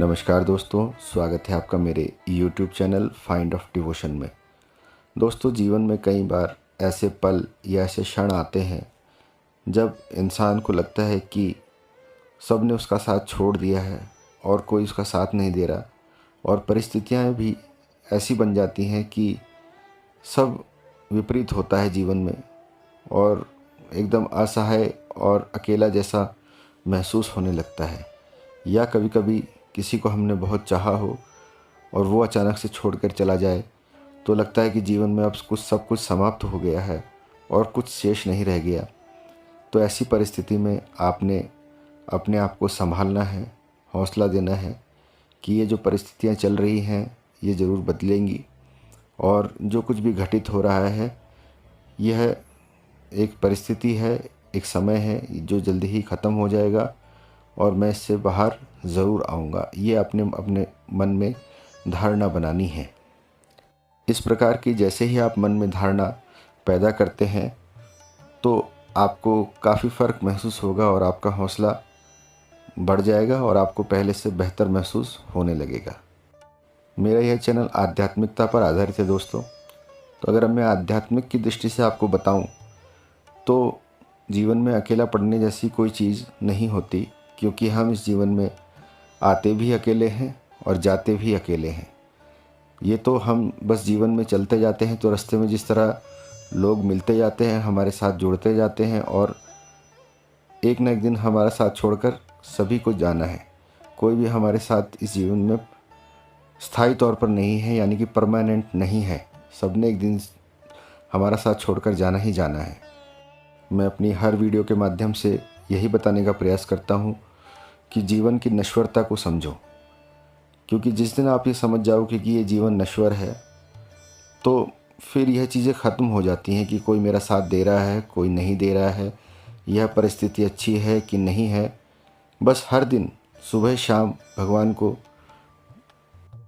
नमस्कार दोस्तों, स्वागत है आपका मेरे YouTube channel find of devotion में। दोस्तों, जीवन में कई बार ऐसे पल या ऐसे क्षण आते हैं जब इंसान को लगता है कि सब ने उसका साथ छोड़ दिया है और कोई उसका साथ नहीं दे रहा, और परिस्थितियां भी ऐसी बन जाती हैं कि सब विपरीत होता है जीवन में और एकदम असहाय और अकेला जैसा महसूस होने लगता है। या कभी कभी किसी को हमने बहुत चाहा हो और वो अचानक से छोड़कर चला जाए तो लगता है कि जीवन में अब सब कुछ समाप्त हो गया है और कुछ शेष नहीं रह गया। तो ऐसी परिस्थिति में आपने अपने आप को संभालना है, हौसला देना है कि ये जो परिस्थितियाँ चल रही हैं ये ज़रूर बदलेंगी और जो कुछ भी घटित हो रहा है यह एक परिस्थिति है, एक समय है जो जल्दी ही ख़त्म हो जाएगा और मैं इससे बाहर ज़रूर आऊँगा। ये अपने अपने मन में धारणा बनानी है। इस प्रकार की जैसे ही आप मन में धारणा पैदा करते हैं तो आपको काफ़ी फ़र्क महसूस होगा और आपका हौसला बढ़ जाएगा और आपको पहले से बेहतर महसूस होने लगेगा। मेरा यह चैनल आध्यात्मिकता पर आधारित है दोस्तों। तो अगर मैं आध्यात्मिक की दृष्टि से आपको बताऊं तो जीवन में अकेला पड़ने जैसी कोई चीज़ नहीं होती, क्योंकि हम इस जीवन में आते भी अकेले हैं और जाते भी अकेले हैं। ये तो हम बस जीवन में चलते जाते हैं तो रास्ते में जिस तरह लोग मिलते जाते हैं, हमारे साथ जुड़ते जाते हैं और एक न एक दिन हमारा साथ छोड़कर सभी को जाना है। कोई भी हमारे साथ इस जीवन में स्थायी तौर पर नहीं है, यानी कि परमानेंट नहीं है। सबने एक दिन हमारा साथ छोड़कर जाना ही जाना है। मैं अपनी हर वीडियो के माध्यम से यही बताने का प्रयास करता हूँ कि जीवन की नश्वरता को समझो, क्योंकि जिस दिन आप ये समझ जाओगे कि ये जीवन नश्वर है तो फिर यह चीज़ें ख़त्म हो जाती हैं कि कोई मेरा साथ दे रहा है, कोई नहीं दे रहा है, यह परिस्थिति अच्छी है कि नहीं है। बस हर दिन सुबह शाम भगवान को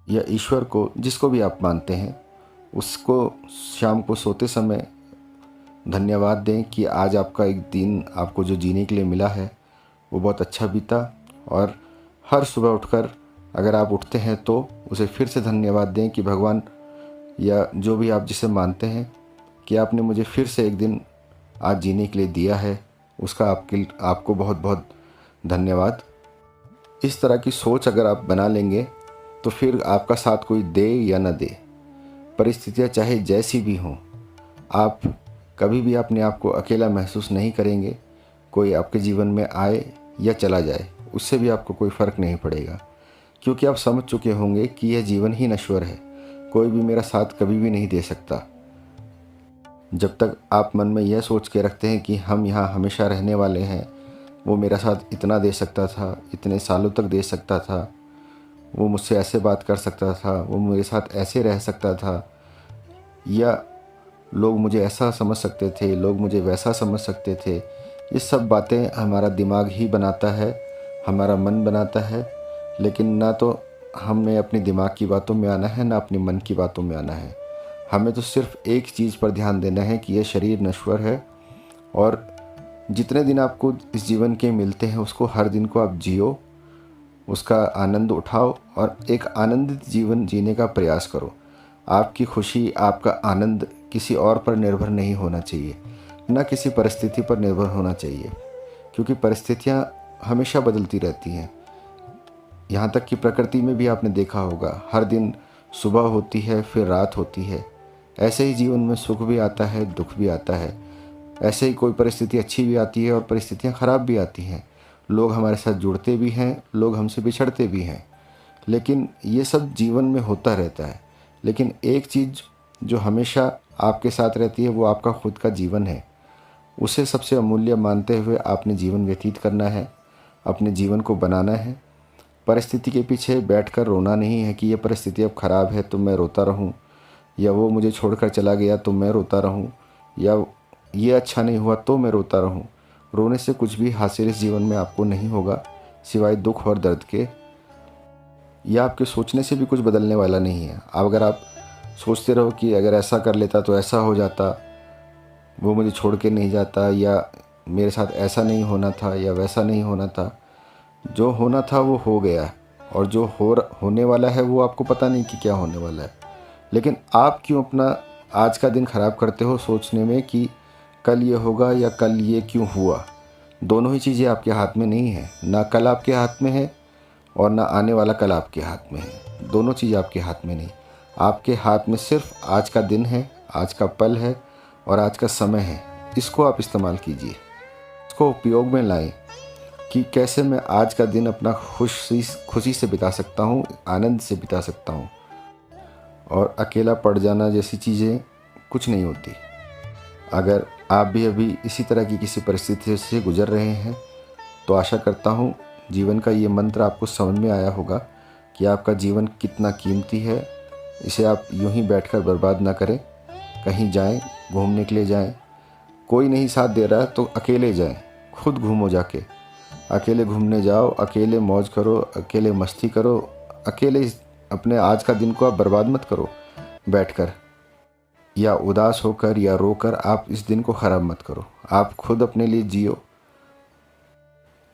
या ईश्वर को, जिसको भी आप मानते हैं, उसको शाम को सोते समय धन्यवाद दें कि आज आपका एक दिन आपको जो जीने के लिए मिला है वो बहुत अच्छा बीता। और हर सुबह उठकर अगर आप उठते हैं तो उसे फिर से धन्यवाद दें कि भगवान या जो भी आप जिसे मानते हैं कि आपने मुझे फिर से एक दिन आज जीने के लिए दिया है, उसका आपको बहुत बहुत धन्यवाद। इस तरह की सोच अगर आप बना लेंगे तो फिर आपका साथ कोई दे या न दे, परिस्थितियाँ चाहे जैसी भी हों, आप कभी भी अपने आप को अकेला महसूस नहीं करेंगे। कोई आपके जीवन में आए या चला जाए उससे भी आपको कोई फ़र्क नहीं पड़ेगा, क्योंकि आप समझ चुके होंगे कि यह जीवन ही नश्वर है। कोई भी मेरा साथ कभी भी नहीं दे सकता। जब तक आप मन में यह सोच के रखते हैं कि हम यहाँ हमेशा रहने वाले हैं, वो मेरा साथ इतना दे सकता था, इतने सालों तक दे सकता था, वो मुझसे ऐसे बात कर सकता था, वो मेरे साथ ऐसे रह सकता था, या लोग मुझे ऐसा समझ सकते थे, लोग मुझे वैसा समझ सकते थे, ये सब बातें हमारा दिमाग ही बनाता है, हमारा मन बनाता है। लेकिन ना तो हमें अपने दिमाग की बातों में आना है, ना अपने मन की बातों में आना है। हमें तो सिर्फ एक चीज़ पर ध्यान देना है कि यह शरीर नश्वर है और जितने दिन आपको इस जीवन के मिलते हैं उसको हर दिन को आप जियो, उसका आनंद उठाओ और एक आनंदित जीवन जीने का प्रयास करो। आपकी खुशी, आपका आनंद किसी और पर निर्भर नहीं होना चाहिए, ना किसी परिस्थिति पर निर्भर होना चाहिए, क्योंकि परिस्थितियाँ हमेशा बदलती रहती हैं। यहाँ तक कि प्रकृति में भी आपने देखा होगा, हर दिन सुबह होती है फिर रात होती है। ऐसे ही जीवन में सुख भी आता है, दुख भी आता है। ऐसे ही कोई परिस्थिति अच्छी भी आती है और परिस्थितियाँ ख़राब भी आती हैं। लोग हमारे साथ जुड़ते भी हैं, लोग हमसे बिछड़ते भी हैं, लेकिन ये सब जीवन में होता रहता है। लेकिन एक चीज़ जो हमेशा आपके साथ रहती है वो आपका खुद का जीवन है। उसे सबसे अमूल्य मानते हुए आपने जीवन व्यतीत करना है, अपने जीवन को बनाना है। परिस्थिति के पीछे बैठकर रोना नहीं है कि ये परिस्थिति अब ख़राब है तो मैं रोता रहूं, या वो मुझे छोड़कर चला गया तो मैं रोता रहूं, या ये अच्छा नहीं हुआ तो मैं रोता रहूं। रोने से कुछ भी हासिल इस जीवन में आपको नहीं होगा सिवाय दुख और दर्द के। या आपके सोचने से भी कुछ बदलने वाला नहीं है। अब अगर आप सोचते रहो कि अगर ऐसा कर लेता तो ऐसा हो जाता, वो मुझे छोड़ के नहीं जाता, या मेरे साथ ऐसा नहीं होना था या वैसा नहीं होना था, जो होना था वो हो गया। और जो होने वाला है वो आपको पता नहीं कि क्या होने वाला है। लेकिन आप क्यों अपना आज का दिन ख़राब करते हो सोचने में कि कल ये होगा या कल ये क्यों हुआ। दोनों ही चीज़ें आपके हाथ में नहीं है, ना कल आपके हाथ में है और ना आने वाला कल आपके हाथ में है। दोनों चीज़ आपके हाथ में नहीं, आपके हाथ में सिर्फ आज का दिन है, आज का पल है और आज का समय है। इसको आप इस्तेमाल कीजिए, इसको उपयोग में लाएं कि कैसे मैं आज का दिन अपना खुशी से बिता सकता हूँ, आनंद से बिता सकता हूँ। और अकेला पड़ जाना जैसी चीज़ें कुछ नहीं होती। अगर आप भी अभी इसी तरह की किसी परिस्थिति से गुजर रहे हैं तो आशा करता हूँ जीवन का ये मंत्र आपको समझ में आया होगा कि आपका जीवन कितना कीमती है। इसे आप यूं ही बैठकर बर्बाद ना करें। कहीं जाएं, घूमने के लिए जाएं। कोई नहीं साथ दे रहा तो अकेले जाएं, खुद घूमो जाके। अकेले घूमने जाओ, अकेले मौज करो, अकेले मस्ती करो, अकेले अपने आज का दिन को आप बर्बाद मत करो बैठकर, या उदास होकर या रोकर आप इस दिन को ख़राब मत करो। आप खुद अपने लिए जियो।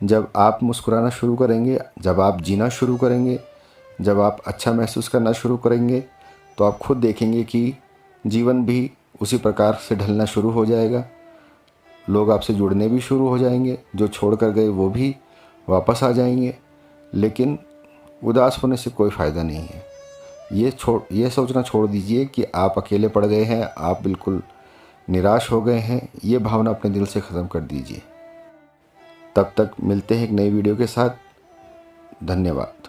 जब आप मुस्कुराना शुरू करेंगे, जब आप जीना शुरू करेंगे, जब आप अच्छा महसूस करना शुरू करेंगे तो आप खुद देखेंगे कि जीवन भी उसी प्रकार से ढलना शुरू हो जाएगा। लोग आपसे जुड़ने भी शुरू हो जाएंगे, जो छोड़ कर गए वो भी वापस आ जाएंगे। लेकिन उदास होने से कोई फ़ायदा नहीं है। ये सोचना छोड़ दीजिए कि आप अकेले पड़ गए हैं, आप बिल्कुल निराश हो गए हैं। ये भावना अपने दिल से ख़त्म कर दीजिए। तब तक मिलते हैं एक नई वीडियो के साथ। धन्यवाद।